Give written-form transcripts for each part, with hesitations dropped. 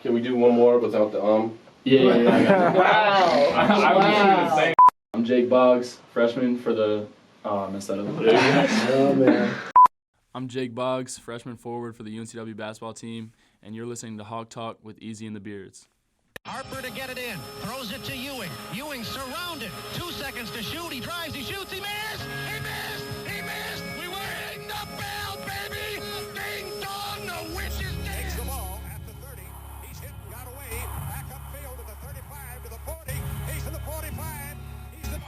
Can we do one more without the Yeah. Wow. I was just gonna say. I'm Jake Boggs, freshman for the. Oh, I messed that up. Oh, man. I'm Jake Boggs, freshman forward for the UNCW basketball team, and you're listening to Hawktalk with Easy and the Beards. Harper to get it in. Throws it to Ewing. Ewing surrounded. 2 seconds to shoot. He drives. He shoots. He missed. He missed. He missed. We ring the bell, baby. Ding dong. The witch is dead. Takes the ball at the 30. He's hit and got away. Back upfield to the 35 to the 40. He's to the 45. He's the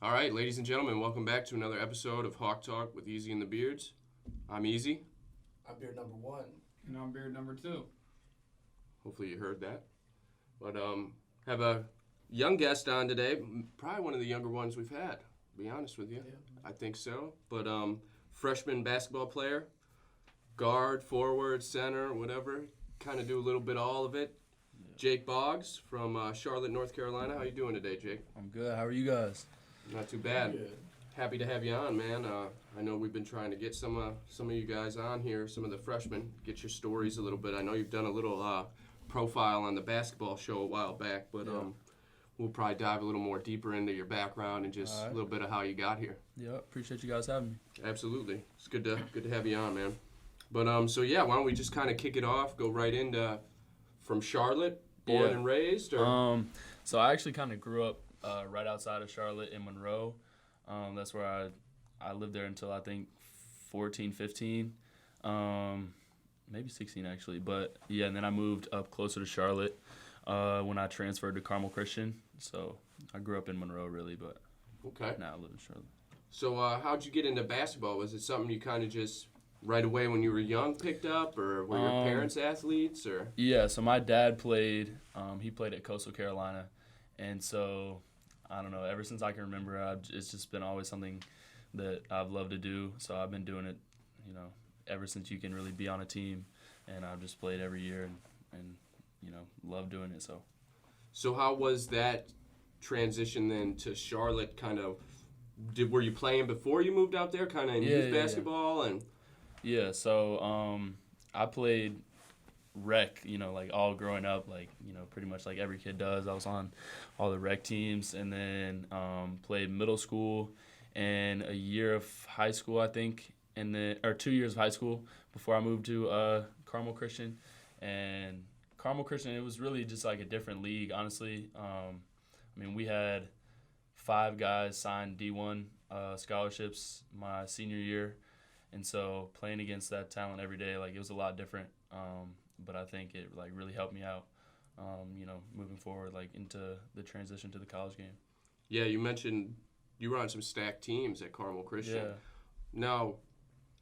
All right, ladies and gentlemen, welcome back to another episode of Hawk Talk with Easy and the Beards. I'm Easy. I'm beard number 1. And I'm beard number 2. Hopefully you heard that. But have a young guest on today, probably one of the younger ones we've had, to be honest with you. Yeah. I think so. But freshman basketball player, guard, forward, center, whatever. Kind of do a little bit of all of it. Yeah. Jake Boggs from Charlotte, North Carolina. How you doing today, Jake? I'm good. How are you guys? Not too bad. Good. Happy to have you on, man. I know we've been trying to get some of you guys on here, some of the freshmen, get your stories a little bit. I know you've done a little profile on the basketball show a while back, but we'll probably dive a little more deeper into your background and just a little bit of how you got here. Yeah, appreciate you guys having me. Absolutely. It's good to have you on, man. But so yeah, why don't we just kind of kick it off, go right into from Charlotte, born and raised, or So I actually kind of grew up right outside of Charlotte in Monroe. That's where I lived there until I think 14, 15. Maybe 16 actually, but yeah, and then I moved up closer to Charlotte when I transferred to Carmel Christian. So I grew up in Monroe really, but now I live in Charlotte. So how'd you get into basketball? Was it something you kind of just right away when you were young picked up, or were your parents athletes, or? Yeah, so my dad played. He played at Coastal Carolina, and so I don't know. Ever since I can remember, it's just been always something that I've loved to do. So I've been doing it, ever since you can really be on a team, and I've just played every year and love doing it. So how was that transition then to Charlotte? Kind of, were you playing before you moved out there, kind of in youth basketball and? Yeah, so I played rec, like all growing up, pretty much like every kid does. I was on all the rec teams, and then played middle school and a year of high school, I think. And then, or 2 years of high school before I moved to Carmel Christian. And Carmel Christian, it was really just like a different league, honestly. We had 5 guys signed D1 scholarships my senior year. And so playing against that talent every day, it was a lot different. But I think it really helped me out, moving forward, into the transition to the college game. Yeah, you mentioned you were on some stacked teams at Carmel Christian. Yeah. Now,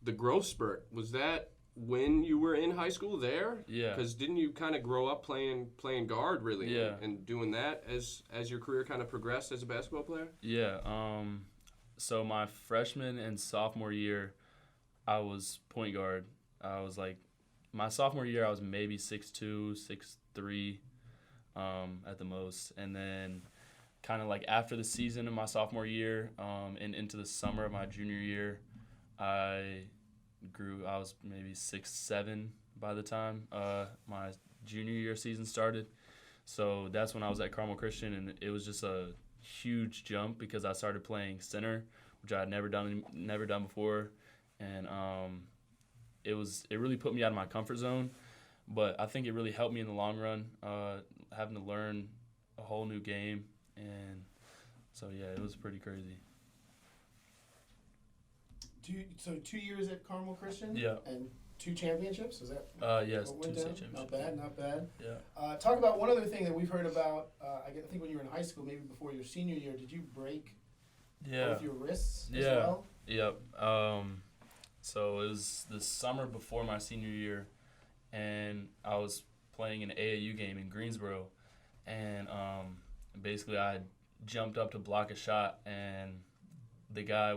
the growth spurt, was that when you were in high school there? Yeah. Because didn't you kind of grow up playing guard, really? Yeah. And doing that as your career kind of progressed as a basketball player? Yeah. So my freshman and sophomore year, I was point guard. I was my sophomore year, I was maybe 6'2", 6'3", at the most. And then kind of after the season of my sophomore year and into the summer of my junior year, I grew. I was maybe 6'7" by the time my junior year season started. So that's when I was at Carmel Christian, and it was just a huge jump because I started playing center, which I had never done before, and it really put me out of my comfort zone. But I think it really helped me in the long run, having to learn a whole new game, and so yeah, it was pretty crazy. So 2 years at Carmel Christian? Yeah. And 2 championships? Is that? Yes, what 2 went state down? championships. Not bad. Yeah. Talk about one other thing that we've heard about. I think when you were in high school, maybe before your senior year, did you break both your wrists as well? Yep. So it was the summer before my senior year, and I was playing an AAU game in Greensboro, and basically I jumped up to block a shot, and the guy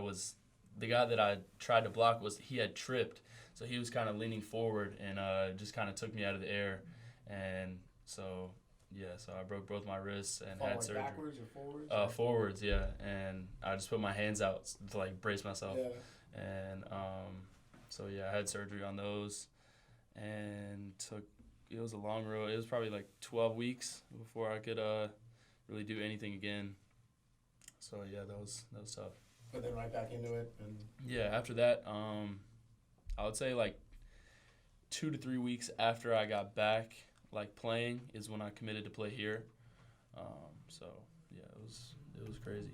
that I tried to block he had tripped, so he was kind of leaning forward and just kind of took me out of the air, and so I broke both my wrists and had surgery. Backwards or forwards? Forwards, yeah, and I just put my hands out to brace myself, and I had surgery on those, and took it was a long road. It was probably like 12 weeks before I could really do anything again. So yeah, that was tough. But then right back into it. And Yeah, after that, I would say like 2 to 3 weeks after I got back, like playing, is when I committed to play here. So yeah, it was crazy.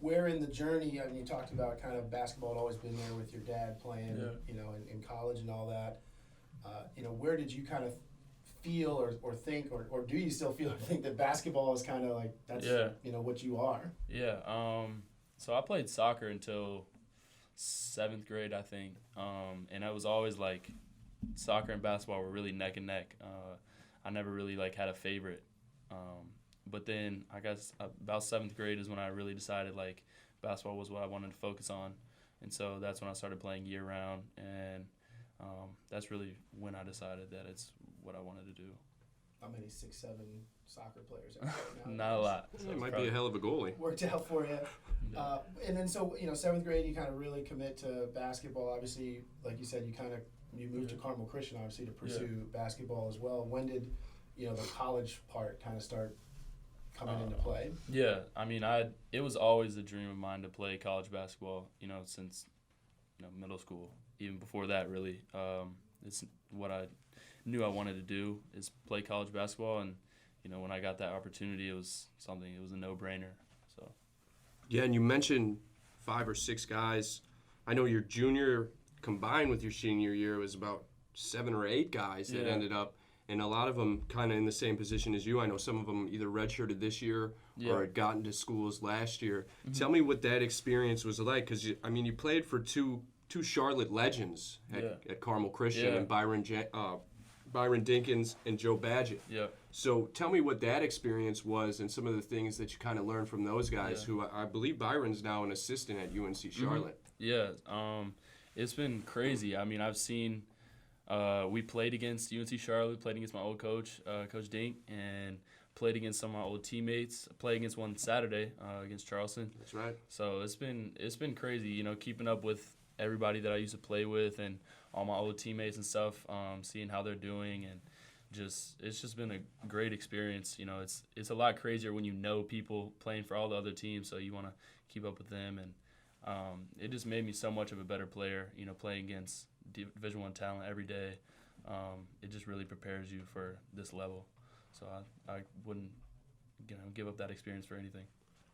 where in the journey, I mean, you talked about kind of basketball had always been there with your dad playing, Yeah. you know, in college and all that. You know, where did you kind of feel or think, or do you still feel or think that basketball is kind of like, that's, Yeah. you know, what you are? Yeah. So I played soccer until 7th grade, I think. And I was always like, soccer and basketball were really neck and neck. I never really like had a favorite. But then I guess about 7th grade is when I really decided like basketball was what I wanted to focus on. And so that's when I started playing year round. And that's really when I decided that it's what I wanted to do. How many 6'7" soccer players are there now? Not a lot. So It it's might probably- be a hell of a goalie. Worked out for you. Yeah. And then so, you know, 7th grade, you kind of really commit to basketball. Obviously, like you said, you moved to Carmel Christian, obviously, to pursue basketball as well. When did, you know, the college part kind of start coming into play? Yeah, I mean, it was always a dream of mine to play college basketball, you know, since, you know, middle school. Even before that, really. It's what I knew I wanted to do, is play college basketball. And, you know, when I got that opportunity, it was a no-brainer. So. Yeah, and you mentioned 5 or 6 guys. I know your junior combined with your senior year was about 7 or 8 guys that ended up, and a lot of them kind of in the same position as you. I know some of them either redshirted this year or had gotten to schools last year. Mm-hmm. Tell me what that experience was like, because you played for two Charlotte legends at Carmel Christian, and Byron Dinkins and Joe Badgett. Yeah. So tell me what that experience was and some of the things that you kind of learned from those guys, who I believe Byron's now an assistant at UNC Charlotte. Yeah, it's been crazy. I mean, I've seen we played against UNC Charlotte, played against my old coach, Coach Dink, and played against some of my old teammates. Played against one Saturday against Charleston. That's right. So it's been crazy, you know, keeping up with everybody that I used to play with and all my old teammates and stuff, seeing how they're doing, and it's just been a great experience. You know, it's a lot crazier when you know people playing for all the other teams, so you want to keep up with them, and it just made me so much of a better player. You know, playing against Division I talent every day, it just really prepares you for this level. So I wouldn't, you know, give up that experience for anything.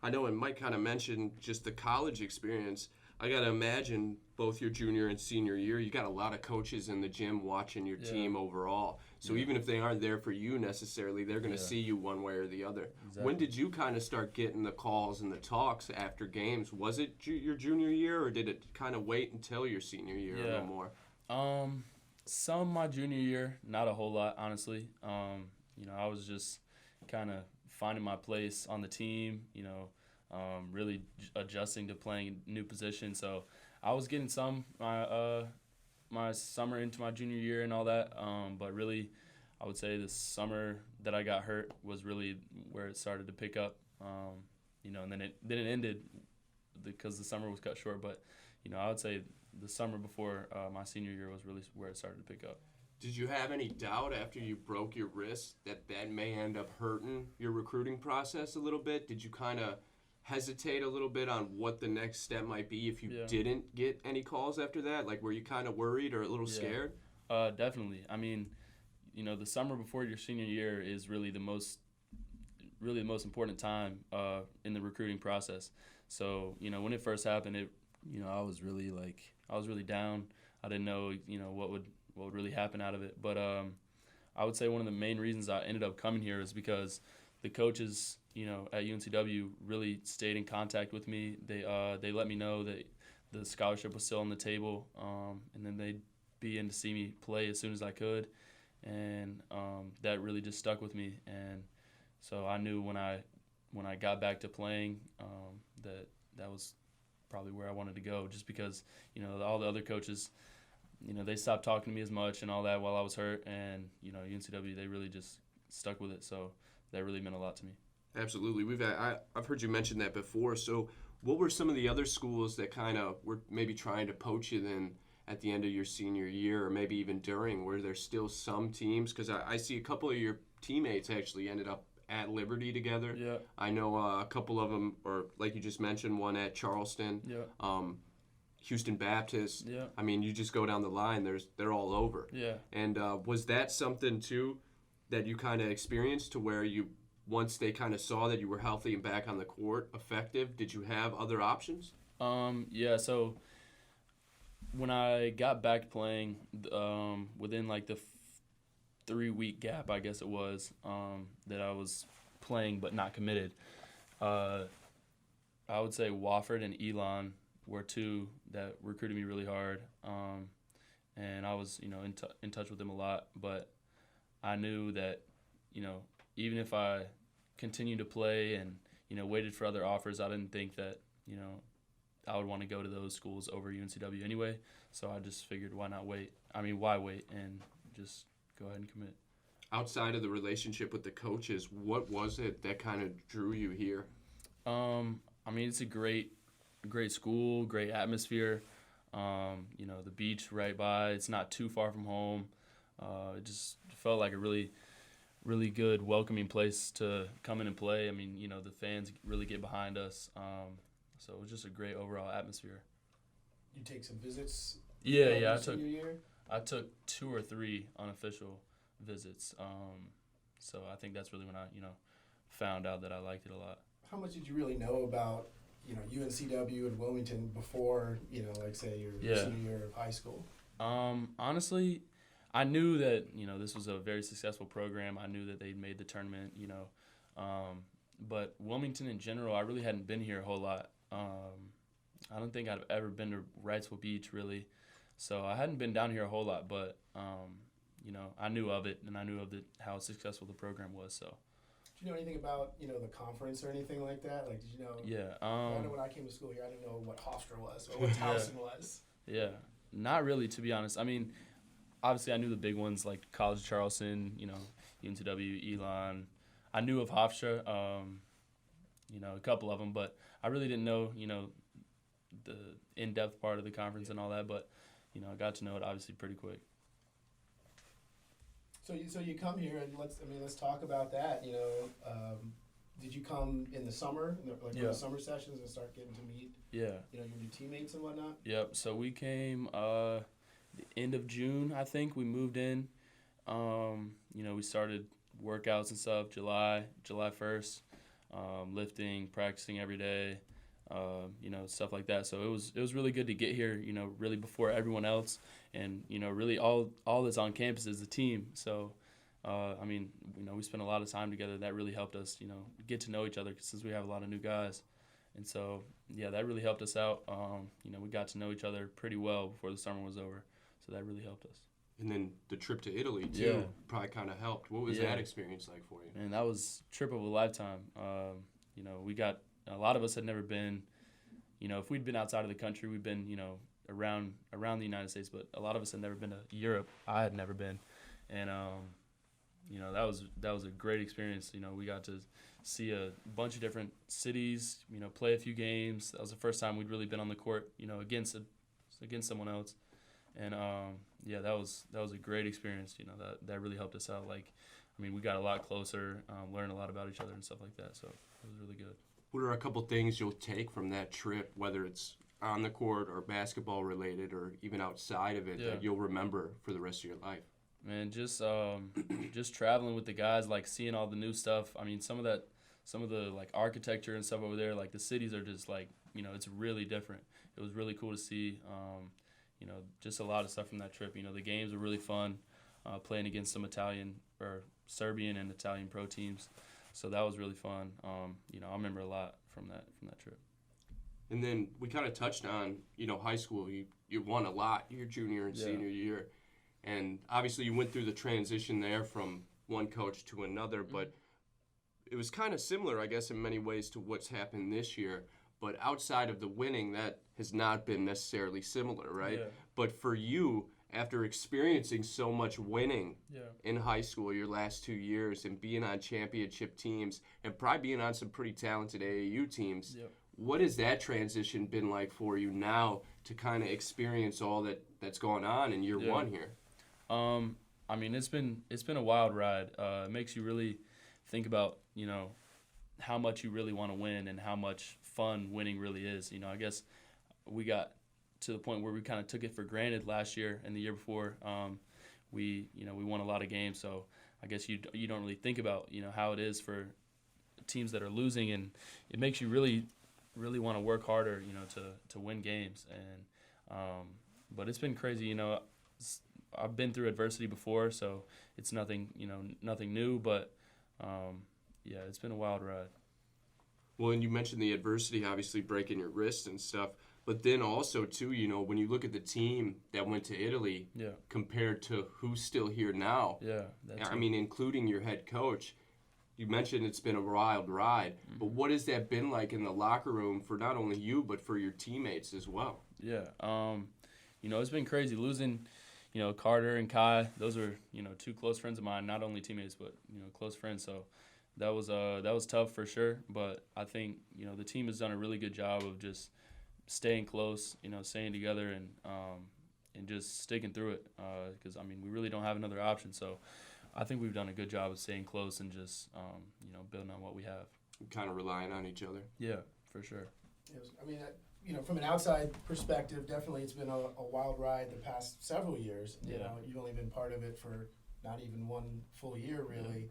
I know, and Mike kind of mentioned just the college experience. I got to imagine both your junior and senior year, you got a lot of coaches in the gym watching your team overall. So even if they aren't there for you necessarily, they're going to see you one way or the other. Exactly. When did you kind of start getting the calls and the talks after games? Was it your junior year, or did it kind of wait until your senior year a little more? Some my junior year, not a whole lot, honestly. You know, I was just kind of finding my place on the team, you know, really adjusting to playing a new position. So I was getting some my summer into my junior year and all that, but really I would say the summer that I got hurt was really where it started to pick up, you know, and then it ended because the summer was cut short. But, you know, I would say the summer before my senior year was really where it started to pick up. Did you have any doubt after you broke your wrist that may end up hurting your recruiting process a little bit? Did you kind of hesitate a little bit on what the next step might be if you didn't get any calls after that? Like, were you kind of worried or a little scared? Definitely. I mean, you know, the summer before your senior year is really the most important time in the recruiting process. So, you know, when it first happened, I was really down. I didn't know, you know, what would really happen out of it. But I would say one of the main reasons I ended up coming here is because the coaches, you know, at UNCW really stayed in contact with me. They let me know that the scholarship was still on the table, and then they'd be in to see me play as soon as I could, and that really just stuck with me. And so I knew when I got back to playing that was probably where I wanted to go, just because, you know, all the other coaches, you know, they stopped talking to me as much and all that while I was hurt, and, you know, UNCW, they really just stuck with it. So that really meant a lot to me. Absolutely. I've heard you mention that before. So what were some of the other schools that kind of were maybe trying to poach you then at the end of your senior year, or maybe even during, were there still some teams? Because I see a couple of your teammates actually ended up at Liberty together. Yeah. I know a couple of them, or like you just mentioned, one at Charleston. Yeah. Houston Baptist. Yeah. I mean, you just go down the line, they're all over. Yeah. And was that something, too, that you kind of experienced to where you, once they kind of saw that you were healthy and back on the court, effective, did you have other options? Yeah, so when I got back to playing, within like the 3-week gap, I guess it was, that I was playing but not committed, I would say Wofford and Elon were two that recruited me really hard, and I was, in touch with them a lot, but I knew that, even if I continued to play and, waited for other offers, I didn't think that, I would want to go to those schools over UNCW anyway, so I just figured why wait and just go ahead and commit. Outside of the relationship with the coaches, what was it that kind of drew you here? It's a great school, great atmosphere. The beach right by. It's not too far from home. It just felt like a really, really good, welcoming place to come in and play. The fans really get behind us. So it was just a great overall atmosphere. You take some visits? Yeah. I I took 2 or 3 unofficial visits. So I think that's really when I, found out that I liked it a lot. How much did you really know about, UNCW and Wilmington before, like say your senior year of high school? Honestly, I knew that, this was a very successful program. I knew that they'd made the tournament, but Wilmington in general, I really hadn't been here a whole lot. I don't think I've ever been to Wrightsville Beach, really. So I hadn't been down here a whole lot, but, I knew of it, and I knew of how successful the program was. So. Did you know anything about, the conference or anything like that? Like, did you know? Yeah. I know when I came to school here, I didn't know what Hofstra was or what Towson was. Yeah. Not really, to be honest. Obviously I knew the big ones like College of Charleston, UNCW, Elon. I knew of Hofstra, a couple of them, but I really didn't know, the in-depth part of the conference and all that, but, I got to know it obviously pretty quick. So you come here and let's talk about that. Did you come in the summer, in the summer sessions, and start getting to meet? Yeah. Your new teammates and whatnot. Yep. So we came the end of June, I think. We moved in. We started workouts and stuff July 1st, lifting, practicing every day. Stuff like that. So it was really good to get here, really before everyone else, and really all that's on campus is the team. So, we spent a lot of time together. That really helped us, get to know each other since we have a lot of new guys, and so that really helped us out. We got to know each other pretty well before the summer was over, so that really helped us. And then the trip to Italy too probably kind of helped. What was that experience like for you? And that was a trip of a lifetime. We got. A lot of us had never been, if we'd been outside of the country, we'd been, around the United States, but a lot of us had never been to Europe. I had never been. And, that was a great experience. We got to see a bunch of different cities, play a few games. That was the first time we'd really been on the court, against someone else. And, that was a great experience. That really helped us out. We got a lot closer, learned a lot about each other and stuff like that. So it was really good. What are a couple things you'll take from that trip, whether it's on the court or basketball related or even outside of it, that you'll remember for the rest of your life? Man, just traveling with the guys, seeing all the new stuff. Some of the architecture and stuff over there, the cities are just it's really different. It was really cool to see, just a lot of stuff from that trip. The games were really fun, playing against some Serbian and Italian pro teams. So that was really fun. I remember a lot from that trip. And then we kind of touched on, high school. You won a lot your junior and senior year. And obviously you went through the transition there from one coach to another, but it was kind of similar, I guess, in many ways to what's happened this year. But outside of the winning, that has not been necessarily similar, right? Yeah. But for you, after experiencing so much winning in high school your last 2 years and being on championship teams and probably being on some pretty talented AAU teams, what has that transition been like for you now to kind of experience all that's going on in year one here? I mean, it's been a wild ride. It makes you really think about, how much you really want to win and how much fun winning really is. I guess we got to the point where we kind of took it for granted last year and the year before. We won a lot of games, so I guess you don't really think about, how it is for teams that are losing, and it makes you really, really want to work harder, to win games. And but it's been crazy. I've been through adversity before, so it's nothing new, but yeah, it's been a wild ride. Well, and you mentioned the adversity, obviously breaking your wrist and stuff, but then also too, when you look at the team that went to Italy compared to who's still here now, I mean, including your head coach, you mentioned it's been a wild ride, but what has that been like in the locker room for not only you, but for your teammates as well? Yeah, it's been crazy losing, Carter and Kai. Those are, two close friends of mine, not only teammates, but, close friends. So that was tough for sure. But I think, the team has done a really good job of just staying close, staying together and just sticking through it. Because, I mean, we really don't have another option. So I think we've done a good job of staying close and just, building on what we have. Kind of relying on each other. Yeah, for sure. From an outside perspective, definitely it's been a wild ride the past several years. You've only been part of it for not even one full year, really.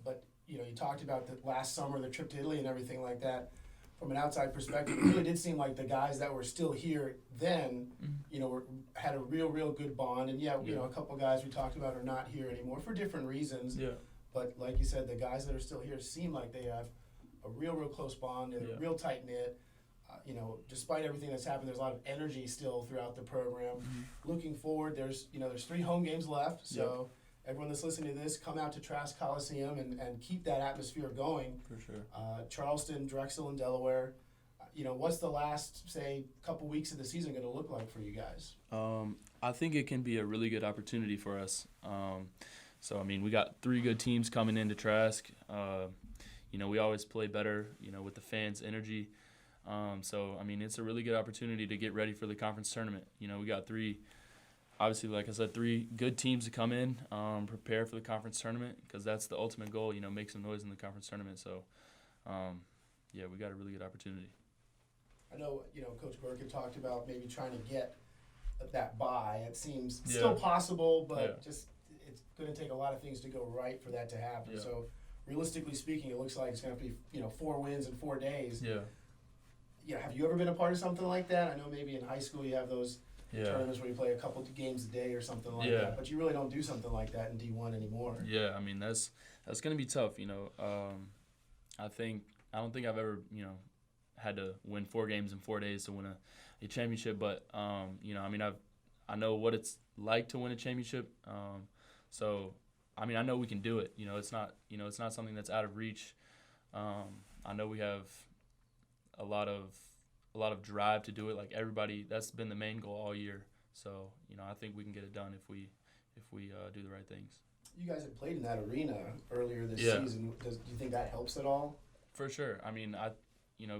But you talked about the last summer, the trip to Italy and everything like that. From an outside perspective, it really did seem like the guys that were still here then, had a real good bond. And a couple guys we talked about are not here anymore for different reasons. Yeah. But like you said, the guys that are still here seem like they have a real close bond. They're real tight knit. Despite everything that's happened, there's a lot of energy still throughout the program. Looking forward, there's 3 home games left. So everyone that's listening to this, come out to Trask Coliseum and keep that atmosphere going. For sure. Charleston, Drexel, and Delaware. What's the last, say, couple weeks of the season going to look like for you guys? I think it can be a really good opportunity for us. So, I mean, we got 3 good teams coming into Trask. We always play better, with the fans' energy. So, I mean, it's a really good opportunity to get ready for the conference tournament. We got 3, obviously, like I said, 3 good teams to come in, prepare for the conference tournament, because that's the ultimate goal, make some noise in the conference tournament. So, we got a really good opportunity. I know, Coach Burke had talked about maybe trying to get that bye. It seems still possible, but just it's going to take a lot of things to go right for that to happen. Yeah. So, realistically speaking, it looks like it's going to be, 4 wins in 4 days. Yeah, have you ever been a part of something like that? I know maybe in high school you have those tournaments where you play a couple of games a day or something like that, but you really don't do something like that in D1 anymore. Yeah, I mean that's going to be tough. I don't think I've ever had to win 4 games in 4 days to win a championship, but I know what it's like to win a championship. So I mean I know we can do it. It's not something that's out of reach. I know we have a lot of drive to do it. Like everybody, that's been the main goal all year. So I think we can get it done if we do the right things. You guys had played in that arena earlier this season. Do you think that helps at all? For sure. I mean,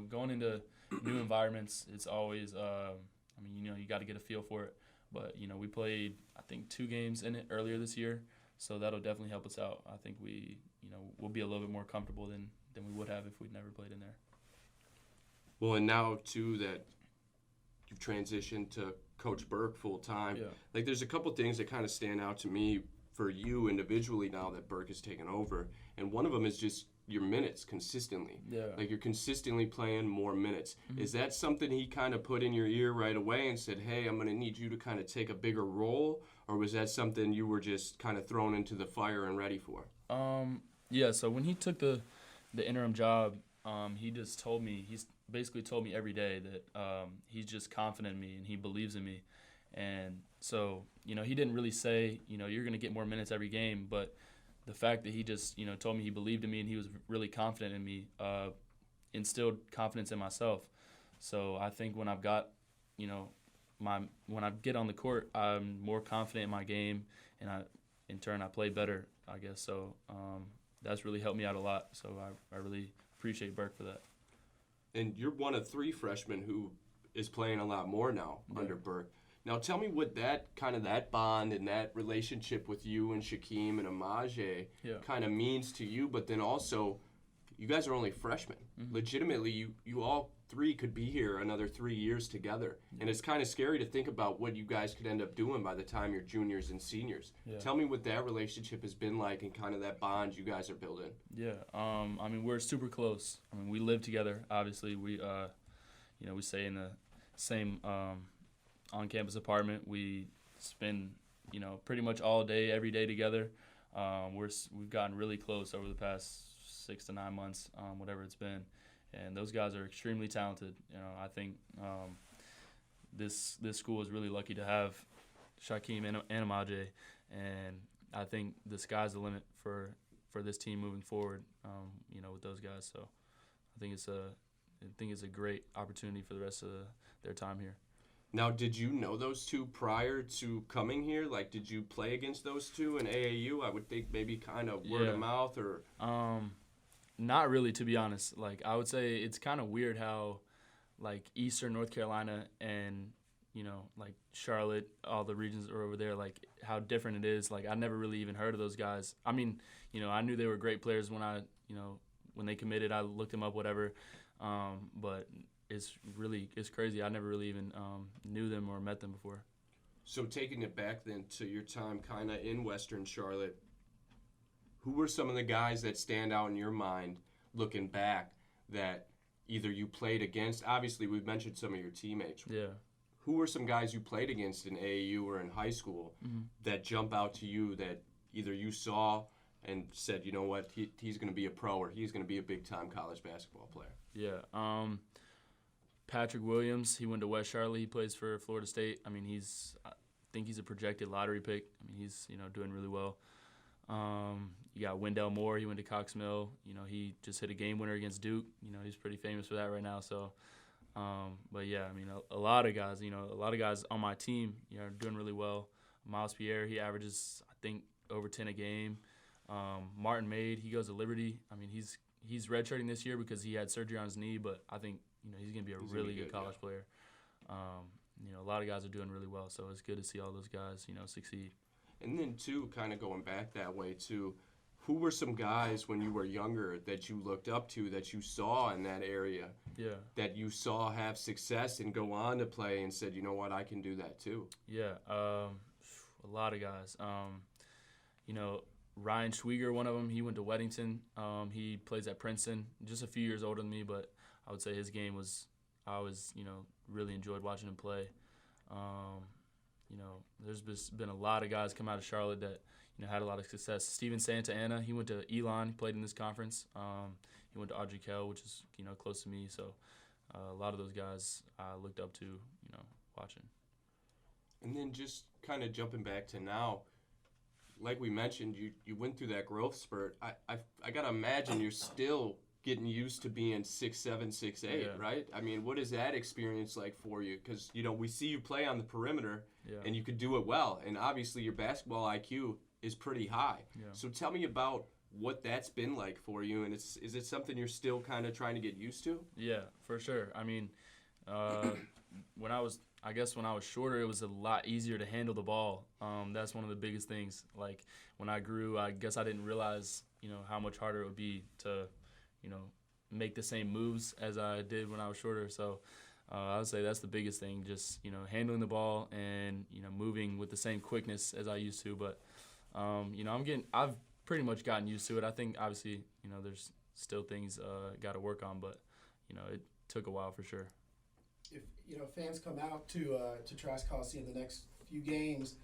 going into new environments, it's always you got to get a feel for it. But we played I think 2 games in it earlier this year, so that'll definitely help us out. I think we'll be a little bit more comfortable than we would have if we'd never played in there. Well, and now, too, that you've transitioned to Coach Burke full-time, like there's a couple things that kind of stand out to me for you individually now that Burke has taken over, and one of them is just your minutes consistently. Like you're consistently playing more minutes. Is that something he kind of put in your ear right away and said, hey, I'm going to need you to kind of take a bigger role, or was that something you were just kind of thrown into the fire and ready for? So when he took the interim job, he just told me, he's basically told me every day that he's just confident in me and he believes in me. And so, he didn't really say, you're going to get more minutes every game, but the fact that he just, told me he believed in me and he was really confident in me instilled confidence in myself. So I think when I've got, when I get on the court, I'm more confident in my game, and in turn I play better, I guess. So that's really helped me out a lot. So I really appreciate Burke for that. And you're one of 3 freshmen who is playing a lot more now under Burke. Now tell me what that bond and that relationship with you and Shaquem and Amaje kind of means to you, but then also you guys are only freshmen. Legitimately, you all three could be here another 3 years together. And it's kind of scary to think about what you guys could end up doing by the time you're juniors and seniors. Tell me what that relationship has been like and kind of that bond you guys are building. Yeah, I mean, we're super close. I mean, we live together. Obviously, we stay in the same on-campus apartment. We spend, pretty much all day, every day together. We've gotten really close over the past 6 to 9 months, whatever it's been. And those guys are extremely talented. I think this school is really lucky to have Shaquem and Amaje, and I think the sky's the limit for this team moving forward. With those guys. So I think it's a great opportunity for the rest of their time here. Now, did you know those two prior to coming here? Like, did you play against those two in AAU? I would think maybe kind of word of mouth or. Not really, to be honest. Like, I would say it's kind of weird how, like, Eastern North Carolina and, like, Charlotte, all the regions are over there, like, how different it is. Like, I never really even heard of those guys. I mean, I knew they were great players when when they committed. I looked them up, whatever. But it's crazy. I never really even knew them or met them before. So taking it back then to your time kind of in Western Charlotte, who were some of the guys that stand out in your mind looking back that either you played against? Obviously, we've mentioned some of your teammates. Yeah. Who were some guys you played against in AAU or in high school that jump out to you that either you saw and said, you know what, he's going to be a pro or he's going to be a big-time college basketball player? Yeah. Patrick Williams, he went to West Charlotte. He plays for Florida State. I mean, I think he's a projected lottery pick. I mean, he's, doing really well. You got Wendell Moore. He went to Cox Mill. He just hit a game winner against Duke. He's pretty famous for that right now. So, but yeah, I mean, a lot of guys. A lot of guys on my team, are doing really well. Miles Pierre, he averages, I think, over 10 a game. Martin Maid, he goes to Liberty. I mean, he's redshirting this year because he had surgery on his knee, but I think he's gonna be a really good college player. A lot of guys are doing really well, so it's good to see all those guys, succeed. And then, too, kind of going back that way, too, who were some guys when you were younger that you looked up to, that you saw in that area, that you saw have success and go on to play and said, you know what, I can do that, too? Yeah, a lot of guys. Ryan Schwieger, one of them, he went to Weddington. He plays at Princeton, just a few years older than me, but I would say his game I really enjoyed watching him play. There's been a lot of guys come out of Charlotte that, had a lot of success. Steven Santa Ana, he went to Elon, played in this conference. He went to Audrey Kell, which is, close to me. So a lot of those guys I looked up to, watching. And then just kind of jumping back to now, like we mentioned, you went through that growth spurt. I got to imagine you're still getting used to being 6'7", 6'8", right? I mean, what is that experience like for you? Because, we see you play on the perimeter, and you could do it well. And obviously your basketball IQ is pretty high. Yeah. So tell me about what that's been like for you, and is it something you're still kind of trying to get used to? Yeah, for sure. I mean, when I was shorter, it was a lot easier to handle the ball. That's one of the biggest things. Like, when I grew, I guess I didn't realize, how much harder it would be to, make the same moves as I did when I was shorter. So I would say that's the biggest thing, just, handling the ball and, moving with the same quickness as I used to. But, I've pretty much gotten used to it. I think, obviously, there's still things got to work on, but, it took a while for sure. If fans come out to Trask Coliseum the next few games,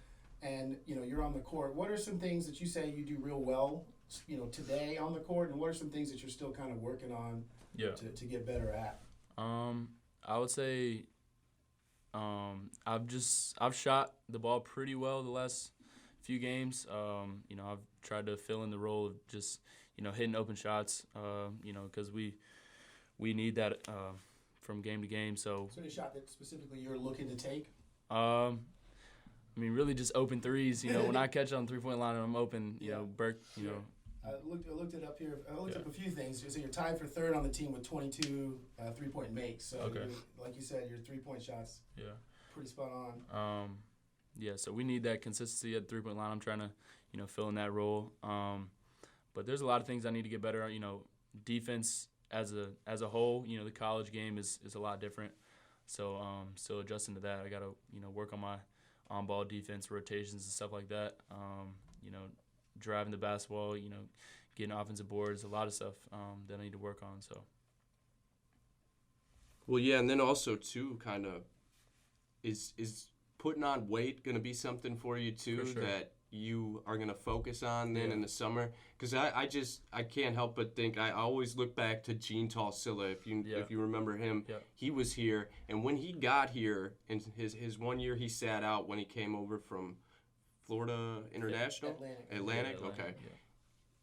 and you're on the court, what are some things that you say you do real well, today on the court, and what are some things that you're still kind of working on to get better at? I would say I've shot the ball pretty well the last few games. I've tried to fill in the role of just hitting open shots. Because we need that from game to game. So any shot that specifically you're looking to take? Really just open threes. When I catch on the 3-point line and I'm open, Burke, I looked it up here. I looked up a few things. So you're tied for third on the team with 22 3-point makes. So like you said, your 3-point shots pretty spot on. Yeah, so we need that consistency at the 3-point line. I'm trying to, fill in that role. But there's a lot of things I need to get better at. Defense as a whole, the college game is a lot different. So still adjusting to that. I got to, work on my on-ball defense, rotations and stuff like that. Driving the basketball, getting offensive boards, a lot of stuff that I need to work on. So. Well, yeah, and then also too, kind of, is putting on weight going to be something for you too that you are going to focus on then in the summer? Because I can't help but think, I always look back to Gene Talsilla, if you remember him. He was here, and when he got here, in his 1 year he sat out when he came over from Florida International? Atlantic? Okay.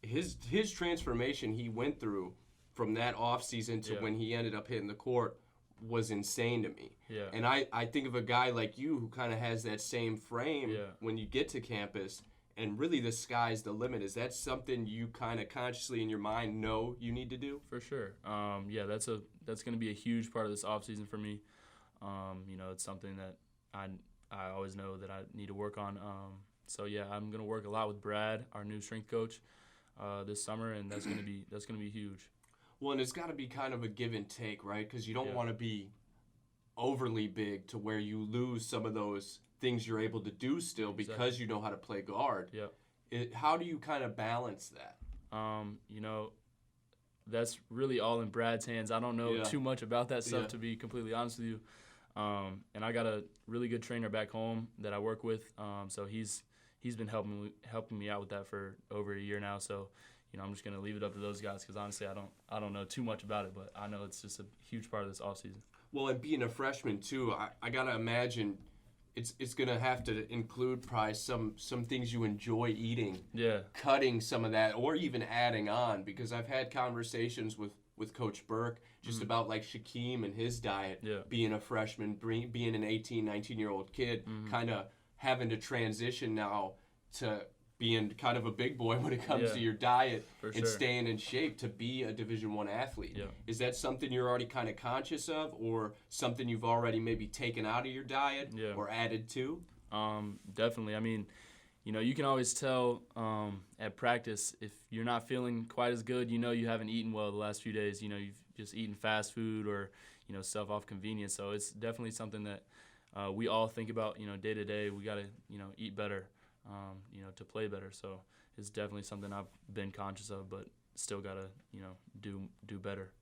Yeah. His transformation he went through from that offseason to when he ended up hitting the court was insane to me. Yeah. And I think of a guy like you who kind of has that same frame when you get to campus, and really the sky's the limit. Is that something you kind of consciously in your mind know you need to do? For sure. That's going to be a huge part of this offseason for me. It's something that I always know that I need to work on. So I'm going to work a lot with Brad, our new strength coach, this summer, and that's going to be huge. Well, and it's got to be kind of a give and take, right? Because you don't want to be overly big to where you lose some of those things you're able to do still because you know how to play guard. Yeah. How do you kind of balance that? That's really all in Brad's hands. I don't know too much about that stuff, to be completely honest with you. And I got a really good trainer back home that I work with. So he's been helping me out with that for over a year now. So. I'm just going to leave it up to those guys because honestly, I don't know too much about it, but I know it's just a huge part of this offseason. Well, and being a freshman too, I got to imagine it's going to have to include probably some things you enjoy eating. Yeah. Cutting some of that or even adding on, because I've had conversations with Coach Burke just about like Shaquem and his diet, being a freshman, being an 18, 19-year-old kid, kind of having to transition now to being kind of a big boy when it comes to your diet and staying in shape to be a Division I athlete. Yeah. Is that something you're already kind of conscious of, or something you've already maybe taken out of your diet or added to? Definitely. I mean, you can always tell at practice if you're not feeling quite as good, you haven't eaten well the last few days. You've just eaten fast food or, stuff off convenience. So it's definitely something that we all think about, day to day. We got to, eat better. To play better. So it's definitely something I've been conscious of, but still got to, do better.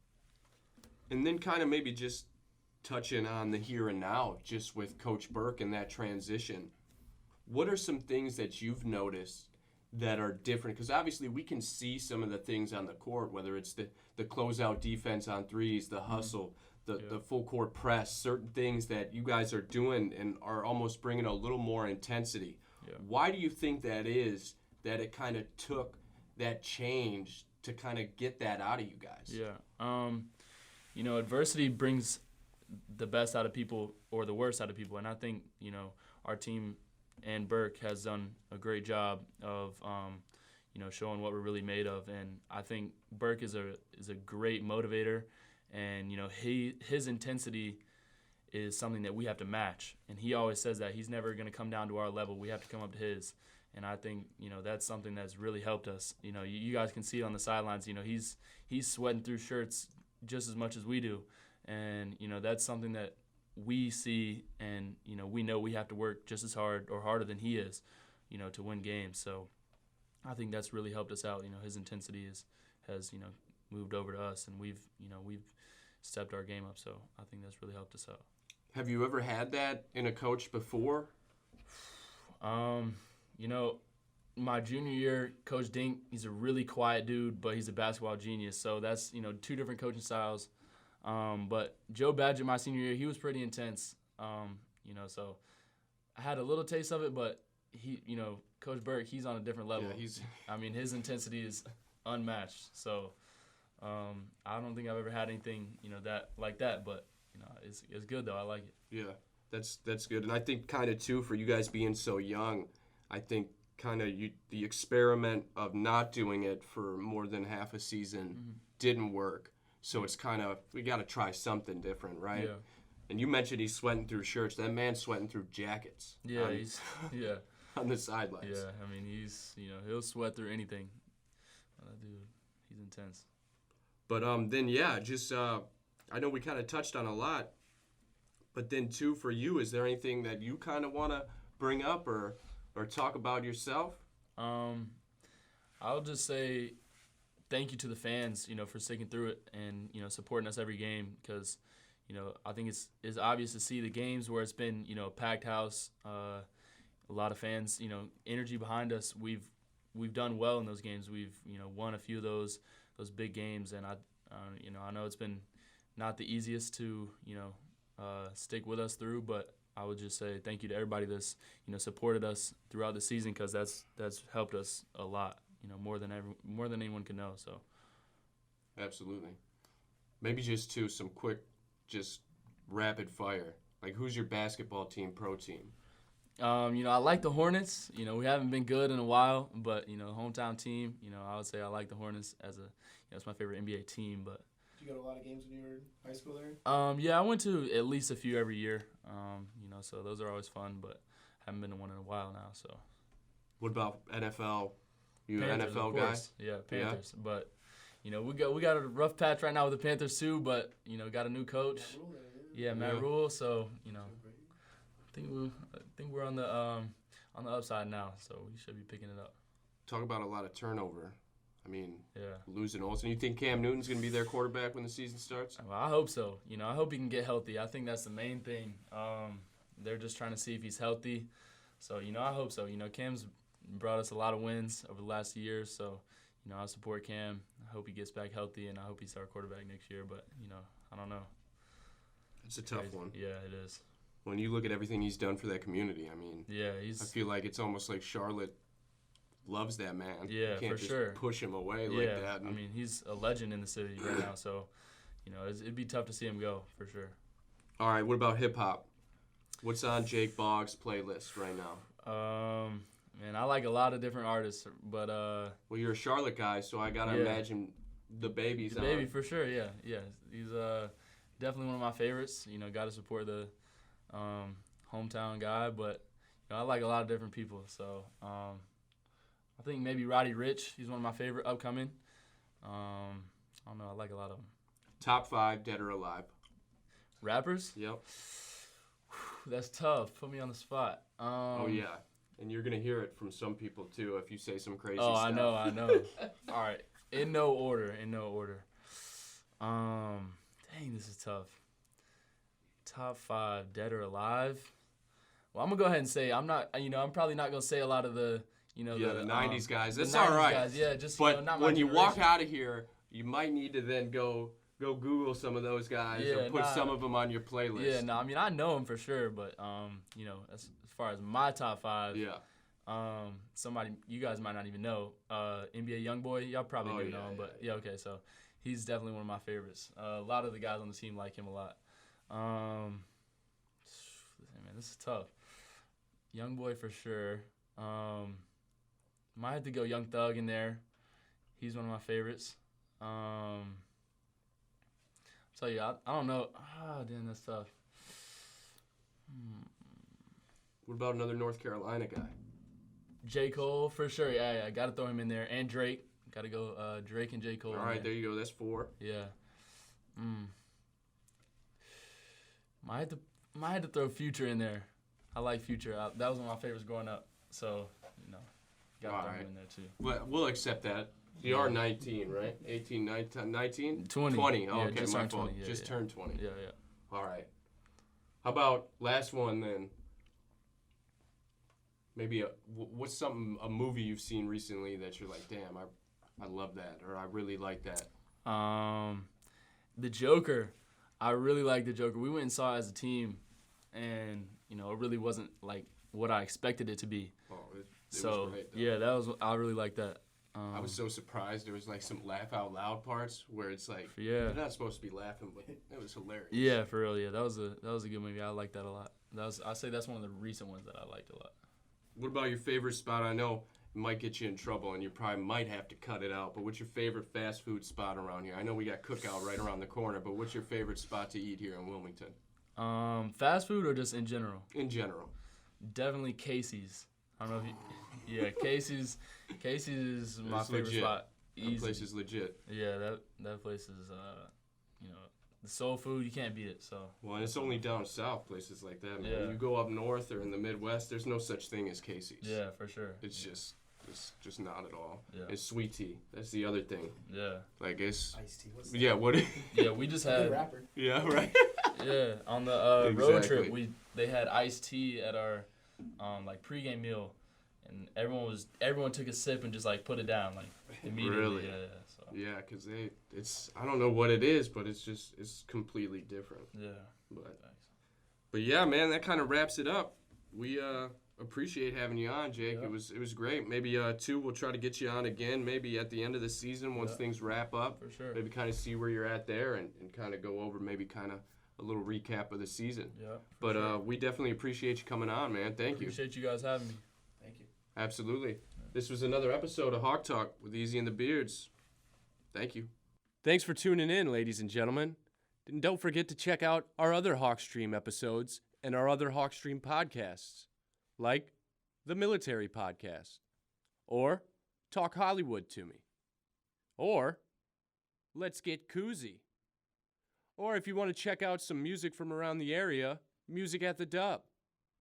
And then kind of maybe just touching on the here and now, just with Coach Burke and that transition. What are some things that you've noticed that are different? Because obviously we can see some of the things on the court, whether it's the closeout defense on threes, the hustle, the full court press, certain things that you guys are doing and are almost bringing a little more intensity. Yeah. Why do you think that is, that it kind of took that change to kind of get that out of you guys? Yeah. Adversity brings the best out of people or the worst out of people. And I think, our team and Burke has done a great job of, showing what we're really made of. And I think Burke is a great motivator. And, his intensity is something that we have to match. And he always says that he's never going to come down to our level. We have to come up to his. And I think, that's something that's really helped us. You guys can see it on the sidelines. He's sweating through shirts just as much as we do. And, that's something that we see and, we know we have to work just as hard or harder than he is, to win games. So I think that's really helped us out. His intensity has moved over to us, and we've stepped our game up. So I think that's really helped us out. Have you ever had that in a coach before? My junior year, Coach Dink, he's a really quiet dude, but he's a basketball genius. So that's, two different coaching styles. But Joe Badgett, my senior year, he was pretty intense. So I had a little taste of it, but he, Coach Burke, he's on a different level. Yeah, his intensity is unmatched. So I don't think I've ever had anything, like that, but it's good though. I like it. Yeah, that's good. And I think kind of too, for you guys being so young, I think kind of the experiment of not doing it for more than half a season didn't work. So it's kind of, we got to try something different, right? Yeah. And you mentioned he's sweating through shirts. That man's sweating through jackets. Yeah, on the sidelines. Yeah, I mean, he'll sweat through anything. Dude, he's intense. But then just I know we kind of touched on a lot, but then too for you, is there anything that you kind of want to bring up or talk about yourself? I'll just say thank you to the fans, for sticking through it and supporting us every game, because I think it's obvious to see the games where it's been packed house, a lot of fans, energy behind us. We've done well in those games. We've won a few of those big games, and I know it's been not the easiest to stick with us through, but I would just say thank you to everybody that's supported us throughout the season, because that's helped us a lot, more than anyone can know. So Absolutely. Maybe just some quick, just rapid fire. Like, who's your basketball team, pro team? I like the Hornets. We haven't been good in a while, but hometown team. I would say I like the Hornets as it's my favorite NBA team. But Did you go to a lot of games when you were in high school there? Yeah, I went to at least a few every year. So those are always fun, but haven't been to one in a while now. So. What about NFL? You an Panthers, NFL of guy? course. Yeah, Panthers. Yeah. But we got a rough patch right now with the Panthers too. But got a new coach. Matt Rule. So I think we're on the upside now, so we should be picking it up. Talk about a lot of turnover. I mean, yeah. Losing Olsen. You think Cam Newton's going to be their quarterback when the season starts? Well, I hope so. I hope he can get healthy. I think that's the main thing. They're just trying to see if he's healthy. So, I hope so. Cam's brought us a lot of wins over the last year, so, I support Cam. I hope he gets back healthy, and I hope he's our quarterback next year. But, I don't know. It's a tough one. Yeah, it is. When you look at everything he's done for that community, I mean, I feel like it's almost like Charlotte loves that man. Yeah, you can't for just sure. push him away like that. I mean, he's a legend in the city right now, so it'd be tough to see him go for sure. All right, what about hip hop? What's on Jake Boggs' playlist right now? Man, I like a lot of different artists, but well, you're a Charlotte guy, so I gotta imagine the Baby's on. Baby for sure, yeah. He's definitely one of my favorites. Got to support the hometown guy, but I like a lot of different people. So I think maybe Roddy Ricch. He's one of my favorite upcoming. I don't know. I like a lot of them. Top 5 dead or alive. Rappers? Yep. That's tough. Put me on the spot. Oh yeah, and you're gonna hear it from some people too if you say some crazy stuff. Oh, I know. All right. In no order. Dang, this is tough. Top 5 dead or alive. Well, I'm gonna go ahead and say I'm probably not gonna say a lot of the the 90s guys. That's the 90s all right. Guys. Yeah, just but not my when you walk generation. out of here, you might need to then go Google some of those guys or put some of them on your playlist. Yeah, no, I mean I know them for sure, but as far as my top 5, somebody you guys might not even know, NBA YoungBoy, y'all probably do know him, but okay, so he's definitely one of my favorites. A lot of the guys on the team like him a lot. Man, this is tough. YoungBoy for sure. Might have to go Young Thug in there. He's one of my favorites. Tell you, I don't know. Damn, that's tough. What about another North Carolina guy? J. Cole for sure. Yeah, got to throw him in there. And Drake. Got to go Drake and J. Cole. All right, there you go. That's 4. Yeah. Might have to throw Future in there. I like Future. That was one of my favorites growing up. So, got to throw him in there too. Well, we'll accept that. You are 19, right? 18, 19? 20. 20. Oh, Yeah, okay, just my turned fault. 20. Just turned 20. Yeah. All right. How about last one then? Maybe what's a movie you've seen recently that you're like, damn, I love that, or I really like that? The Joker. I really like The Joker. We went and saw it as a team, and it really wasn't like what I expected it to be. Oh, it so was great, though. yeah, I really like that. I was so surprised. There was like some laugh out loud parts where it's like you're not supposed to be laughing, but it was hilarious. Yeah, for real. Yeah, that was a good movie. I like that a lot. I say that's one of the recent ones that I liked a lot. What about your favorite spot? I know it might get you in trouble, and you probably might have to cut it out. But what's your favorite fast food spot around here? I know we got Cookout right around the corner, but what's your favorite spot to eat here in Wilmington? Fast food or just in general? In general. Definitely Casey's. I don't know if you. Yeah, Casey's. Casey's is my That's favorite legit. spot. That Easy. place is legit. Yeah, that place is the soul food, you can't beat it. So. Well, and it's only down south, places like that, man. Yeah. You go up north or in the Midwest, there's no such thing as Casey's. Yeah, for sure. It's just not at all. Yeah. It's sweet tea. That's the other thing. Yeah. Like it's. Iced tea. What's that? Yeah. What? Yeah, we just Good had. rapper. Yeah. Right. Yeah, on the road Exactly. trip, they had iced tea at our like pregame meal, and everyone took a sip and just like put it down like immediately. Really? Yeah. So. Yeah, because it's I don't know what it is, but it's completely different. Yeah. But yeah, man, that kind of wraps it up. We appreciate having you on, Jake. Yeah. It was great. Maybe too, we'll try to get you on again. Maybe at the end of the season once things wrap up. For sure. Maybe kind of see where you're at there and kind of go over maybe kind of a little recap of the season. Yeah. But sure. we definitely appreciate you coming on, man. Thank you. Appreciate you guys having me. Thank you. Absolutely. This was another episode of Hawktalk with Easy and the Beards. Thank you. Thanks for tuning in, ladies and gentlemen. And don't forget to check out our other Hawkstream episodes and our other Hawkstream podcasts, like the Military Podcast, or Talk Hollywood to Me, or Let's Get Koozie, or if you want to check out some music from around the area, Music at the Dub.